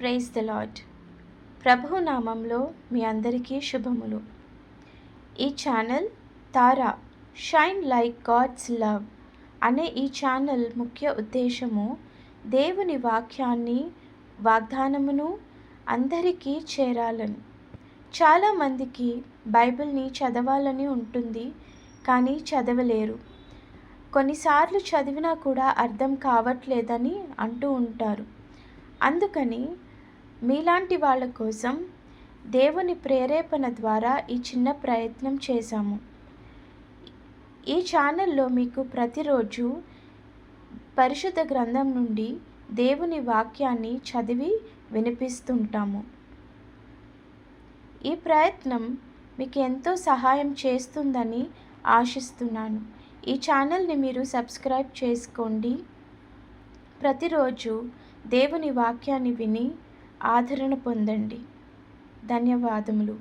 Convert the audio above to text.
Praise the lord. ప్రభువు నామంలో మీ అందరికీ శుభములు. ఈ ఛానల్ తారా షైన్ లైక్ గాడ్స్ లవ్ అనే ఈ ఛానల్ ముఖ్య ఉద్దేశము దేవుని వాక్యాన్ని వాగ్దానమును అందరికీ చేరాలని. చాలామందికి బైబిల్ని చదవాలని ఉంటుంది, కానీ చదవలేరు. కొన్నిసార్లు చదివినా కూడా అర్థం కావట్లేదని అంటూ ఉంటారు. అందుకని మీలాంటి వాళ్ళ కోసం దేవుని ప్రేరేపణ ద్వారా ఈ చిన్న ప్రయత్నం చేశాము. ఈ ఛానల్లో మీకు ప్రతిరోజు పరిశుద్ధ గ్రంథం నుండి దేవుని వాక్యాన్ని చదివి వినిపిస్తుంటాము. ఈ ప్రయత్నం మీకు ఎంతో సహాయం చేస్తుందని ఆశిస్తున్నాను. ఈ ఛానల్ని మీరు సబ్స్క్రైబ్ చేసుకోండి. ప్రతిరోజు దేవుని వాక్యాన్ని విని ఆదరణ పొందండి. ధన్యవాదములు.